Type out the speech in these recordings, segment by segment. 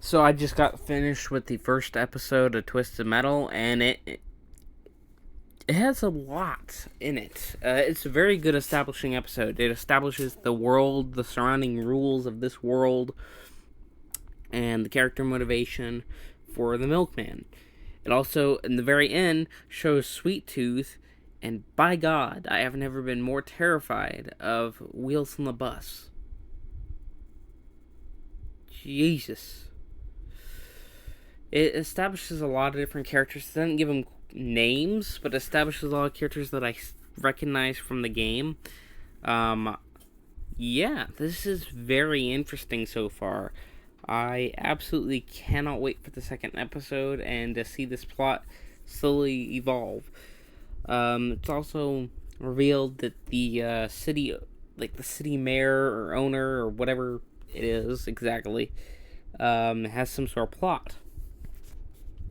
So I just got finished with the first episode of Twisted Metal, and it has a lot in it. It's a very good establishing episode. It establishes the world, the surrounding rules of this world, and the character motivation for the Milkman. It also, in the very end, shows Sweet Tooth, and by God, I have never been more terrified of Wheels on the Bus. Jesus. It establishes a lot of different characters. It doesn't give them names, but establishes a lot of characters that I recognize from the game. Um, yeah, this is very interesting so far. I absolutely cannot wait for the second episode and to see this plot slowly evolve. It's also revealed that the city, like the city mayor or owner or whatever it is exactly, has some sort of plot.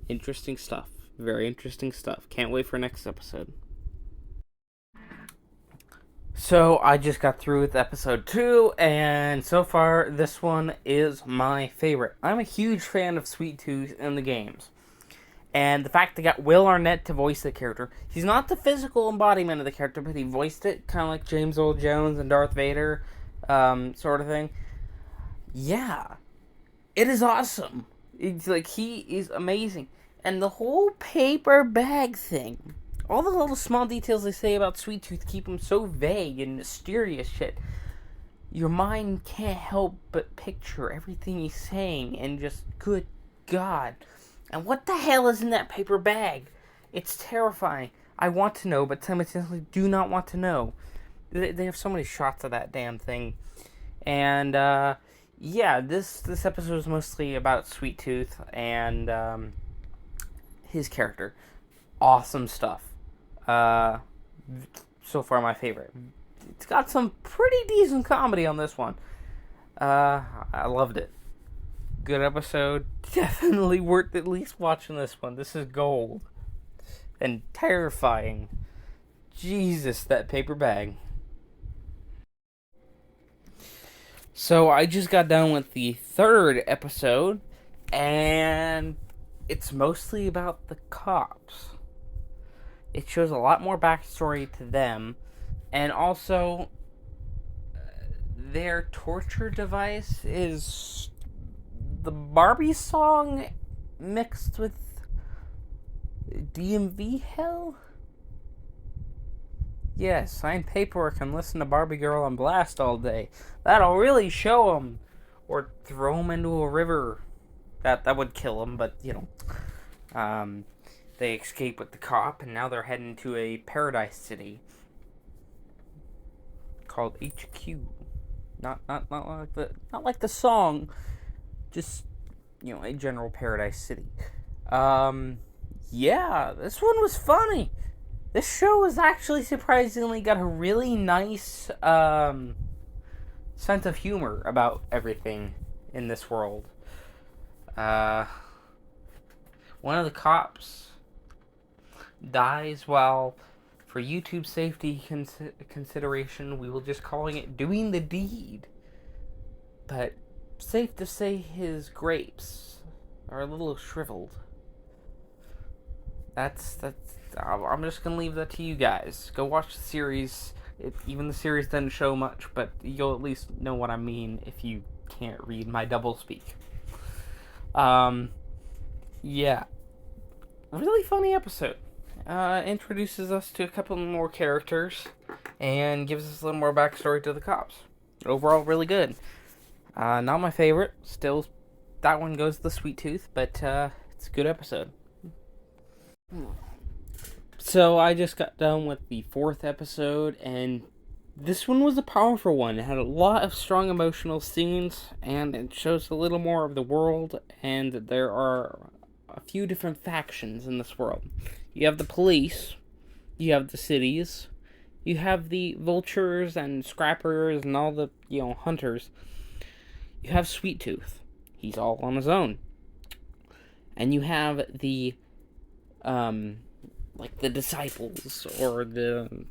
Interesting stuff. Very interesting stuff. Can't wait for next episode. So I just got through with episode 2, and so far this one is my favorite. I'm a huge fan of Sweet Tooth in the games. And the fact they got Will Arnett to voice the character. He's not the physical embodiment of the character, but he voiced it kind of like James Earl Jones and Darth Vader, sort of thing. Yeah, it is awesome. It's like he is amazing. And the whole paper bag thing. All the little small details they say about Sweet Tooth keep him so vague and mysterious shit. Your mind can't help but picture everything he's saying and just, good God. And what the hell is in that paper bag? It's terrifying. I want to know, but simultaneously do not want to know. They have so many shots of that damn thing. And, yeah, this episode is mostly about Sweet Tooth and his character. Awesome stuff. So far, my favorite. It's got some pretty decent comedy on this one. I loved it. Good episode. Definitely worth at least watching this one. This is gold. And terrifying. Jesus, that paper bag. So I just got done with the third episode, and it's mostly about the cops. It shows a lot more backstory to them, and also their torture device is the Barbie song mixed with DMV hell. Yes, sign paperwork and listen to Barbie Girl on blast all day. That'll really show them. Or throw them into a river. That would kill them, but, they escape with the cop, and now they're heading to a paradise city called HQ. Not like the song, just a general paradise city. Yeah, this one was funny. This show has actually surprisingly got a really nice sense of humor about everything in this world. One of the cops dies while, for YouTube safety consideration, we will just calling it doing the deed. But safe to say his grapes are a little shriveled. That's I'm just gonna leave that to you guys. Go watch the series. Even the series doesn't show much, but you'll at least know what I mean if you can't read my doublespeak. Yeah, really funny episode. Introduces us to a couple more characters and gives us a little more backstory to the cops. Overall, really good. Not my favorite. Still, that one goes to the Sweet Tooth, but it's a good episode. So I just got done with the fourth episode, and this one was a powerful one. It had a lot of strong emotional scenes, and it shows a little more of the world, and there are a few different factions in this world. You have the police, you have the cities, you have the vultures and scrappers and all the, hunters. You have Sweet Tooth. He's all on his own. And you have the, like the disciples or the,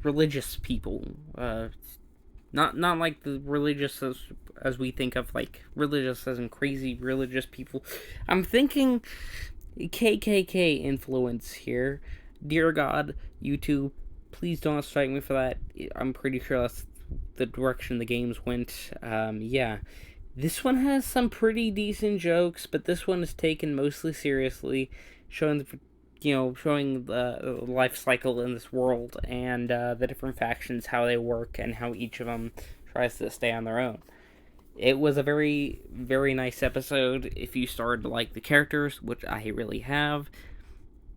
religious people, Not like the religious as we think of, like religious as in crazy religious people. I'm thinking KKK influence here. Dear God, YouTube, please don't strike me for that. I'm pretty sure that's the direction the games went. Yeah. This one has some pretty decent jokes, but this one is taken mostly seriously, showing showing the life cycle in this world and the different factions, how they work, and how each of them tries to stay on their own. It was a very, very nice episode. If you started to like the characters, which I really have,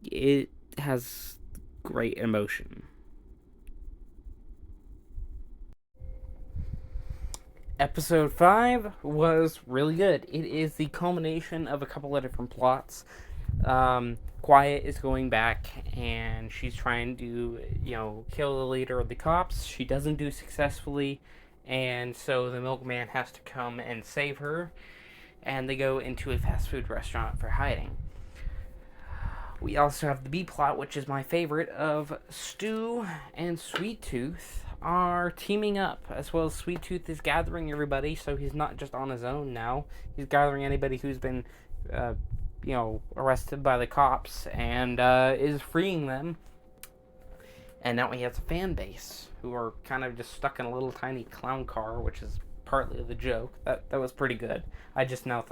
it has great emotion. Episode 5 was really good. It is the culmination of a couple of different plots. Quiet is going back and she's trying to, kill the leader of the cops. She doesn't do successfully, and so the milkman has to come and save her, and they go into a fast food restaurant for hiding. We also have the B plot, which is my favorite, of Stu and Sweet Tooth are teaming up, as well as Sweet Tooth is gathering everybody, so he's not just on his own now. He's gathering anybody who's been, arrested by the cops, and is freeing them. And now he has a fan base who are kind of just stuck in a little tiny clown car, which is partly the joke. That was pretty good. I just now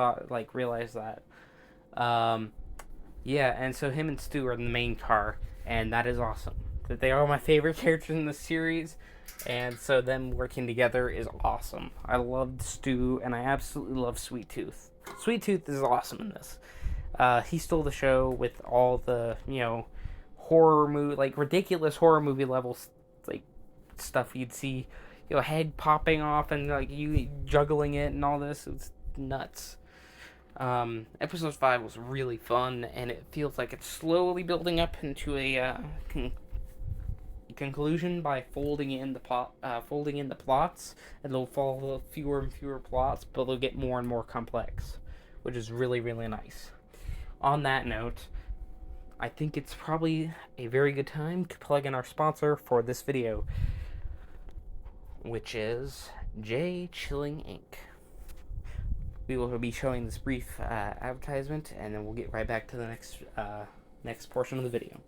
realized that. Yeah, and so him and Stu are in the main car, and that is awesome. That they are my favorite characters in the series, and so them working together is awesome. I loved Stu, and I absolutely love Sweet Tooth. Sweet Tooth is awesome in this. He stole the show with all the, horror movie, ridiculous horror movie levels, stuff you'd see, head popping off and, you juggling it and all this. It's nuts. Episode 5 was really fun, and it feels like it's slowly building up into a conclusion by folding in the plots, and they'll follow fewer and fewer plots, but they'll get more and more complex, which is really, really nice. On that note, I think it's probably a very good time to plug in our sponsor for this video, which is J Chilling Inc. We will be showing this brief advertisement, and then we'll get right back to the next portion of the video.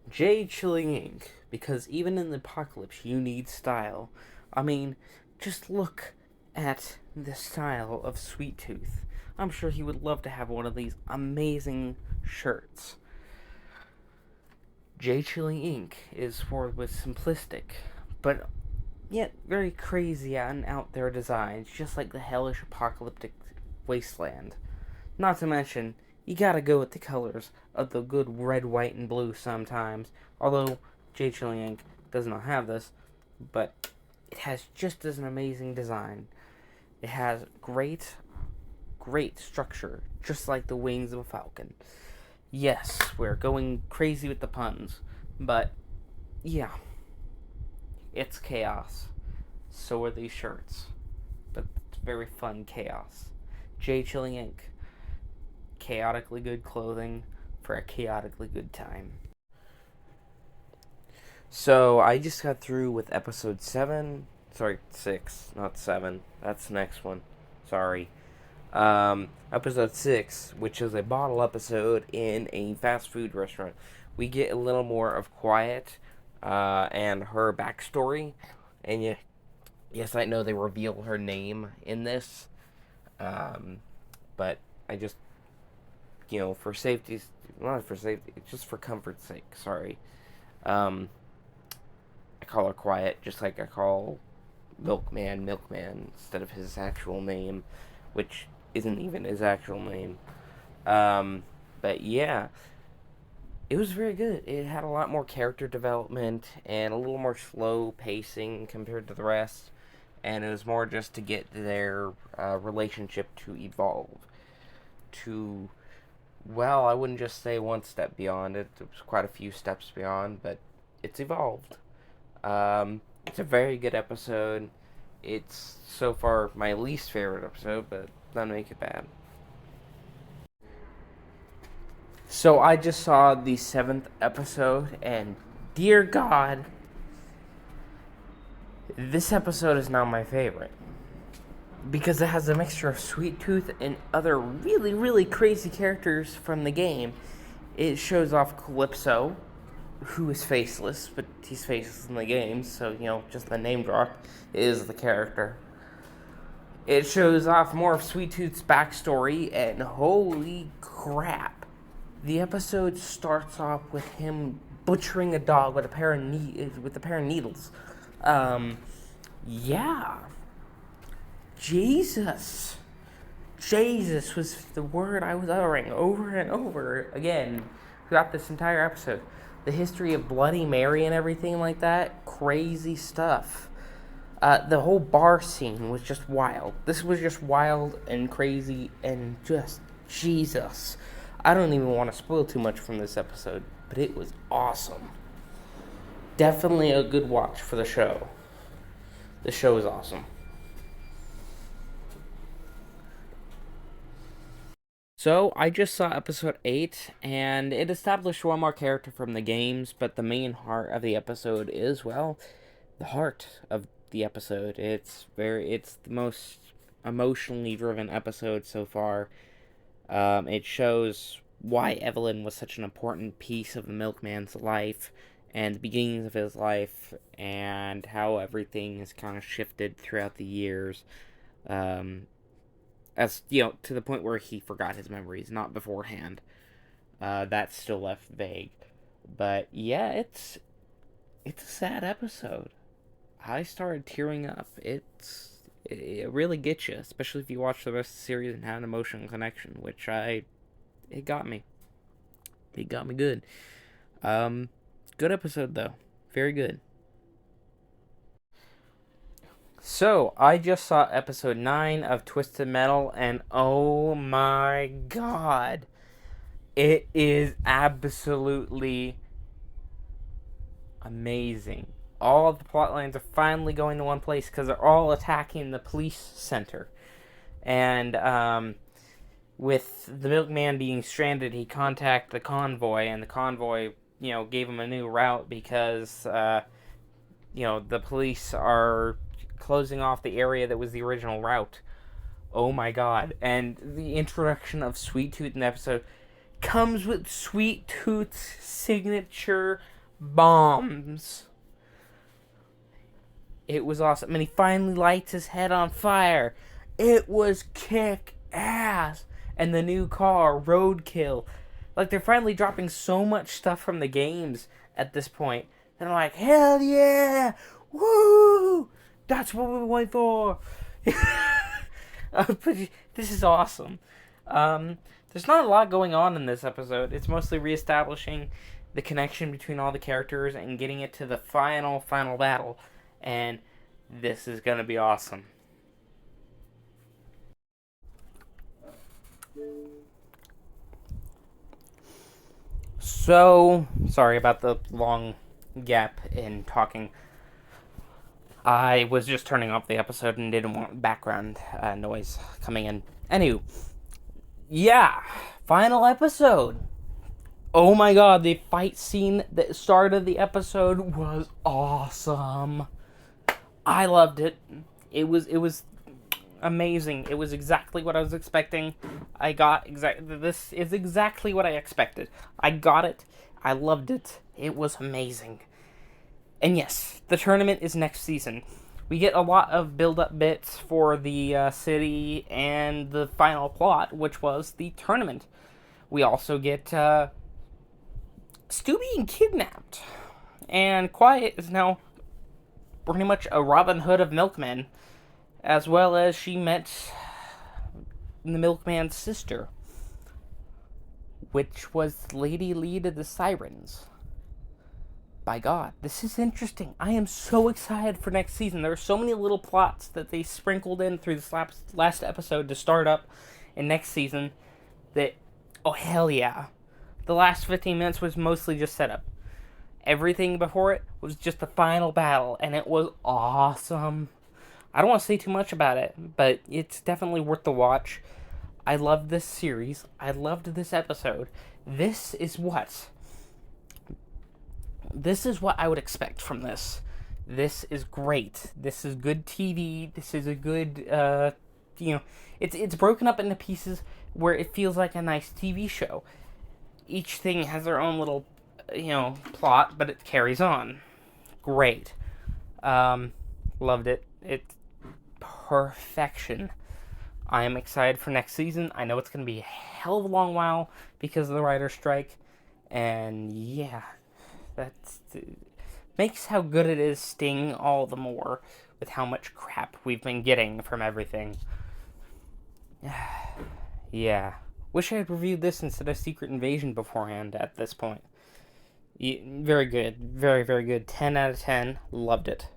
J Chilling Inc. Because even in the apocalypse, you need style. I mean, just look at the style of Sweet Tooth. I'm sure he would love to have one of these amazing shirts. J Chilling Inc. is forward with simplistic, but yet very crazy and out there designs, just like the hellish apocalyptic wasteland. Not to mention, you gotta go with the colors of the good red, white, and blue sometimes. Although J Chilling Inc. does not have this, but it has just as an amazing design. It has great structure, just like the wings of a falcon. Yes, we're going crazy with the puns, but yeah. It's chaos. So are these shirts. But it's very fun chaos. J Chilling Inc. Chaotically good clothing for a chaotically good time. So I just got through with episode 7. Sorry, 6, not 7. That's the next one. Sorry. Episode 6, which is a bottle episode in a fast food restaurant. We get a little more of Quiet and her backstory, and yes, I know they reveal her name in this, but I just, for safety, not for safety, just for comfort's sake, sorry, I call her Quiet, just like I call Milkman instead of his actual name, which isn't even his actual name. But yeah, it was very good. It had a lot more character development and a little more slow pacing compared to the rest, and it was more just to get their relationship to evolve to, well, I wouldn't just say one step beyond it. It was quite a few steps beyond, but it's evolved. It's a very good episode. It's so far my least favorite episode, but not make it bad. So I just saw the 7th episode, and dear God, This episode is now my favorite because it has a mixture of Sweet Tooth and other really, really crazy characters from the game. It shows off Calypso, who is faceless, but he's faceless in the game, so, just the name drop is the character. It shows off more of Sweet Tooth's backstory, and holy crap, the episode starts off with him butchering a dog with a pair of needles. Yeah. Jesus was the word I was uttering over and over again throughout this entire episode. The history of Bloody Mary and everything like that, crazy stuff. The whole bar scene was just wild. This was just wild and crazy and just Jesus. I don't even want to spoil too much from this episode, but it was awesome. Definitely a good watch for the show. The show is awesome. So, I just saw episode 8, and it established one more character from the games, but the main heart of the episode is, well, the heart of the episode. It's the most emotionally driven episode so far. It shows why Evelyn was such an important piece of the milkman's life, and the beginnings of his life, and how everything has kind of shifted throughout the years. As to the point where he forgot his memories, not beforehand. That's still left vague, but yeah, it's a sad episode. I started tearing up. It really gets you, especially if you watch the rest of the series and have an emotional connection, which it got me. It got me good. Good episode though, very good. So, I just saw episode 9 of Twisted Metal, and oh my god. It is absolutely amazing. All of the plot lines are finally going to one place because they're all attacking the police center. And, with the milkman being stranded, he contacted the convoy, and the convoy, gave him a new route because, the police are closing off the area that was the original route. Oh my god. And the introduction of Sweet Tooth in the episode comes with Sweet Tooth's signature bombs. It was awesome. And he finally lights his head on fire. It was kick ass. And the new car, Roadkill. Like, they're finally dropping so much stuff from the games at this point. And I'm like, hell yeah! Woo! That's what we went for. But this is awesome. There's not a lot going on in this episode. It's mostly reestablishing the connection between all the characters and getting it to the final battle. And this is going to be awesome. So, sorry about the long gap in talking. I was just turning off the episode and didn't want background noise coming in. Anywho, yeah, final episode. Oh my god, the fight scene that started the episode was awesome. I loved it. It was amazing. It was exactly what I was expecting. This is exactly what I expected. I got it. I loved it. It was amazing. And yes, the tournament is next season. We get a lot of build-up bits for the city and the final plot, which was the tournament. We also get Stu being kidnapped. And Quiet is now pretty much a Robin Hood of milkmen, as well as she met the milkman's sister, which was Lady Lead of the Sirens. By God, this is interesting. I am so excited for next season. There are so many little plots that they sprinkled in through this last episode to start up in next season that, oh hell yeah. The last 15 minutes was mostly just setup. Everything before it was just the final battle, and it was awesome. I don't want to say too much about it, but it's definitely worth the watch. I loved this series. I loved this episode. This is what I would expect from this. This is great. This is good TV. This is a good, it's broken up into pieces where it feels like a nice TV show. Each thing has their own little, plot, but it carries on. Great. Loved it. It's perfection. I am excited for next season. I know it's going to be a hell of a long while because of the writer's strike. And yeah, that's makes how good it is sting all the more with how much crap we've been getting from everything. Yeah. Wish I had reviewed this instead of Secret Invasion beforehand at this point. Very good. Very, very good. 10 out of 10. Loved it.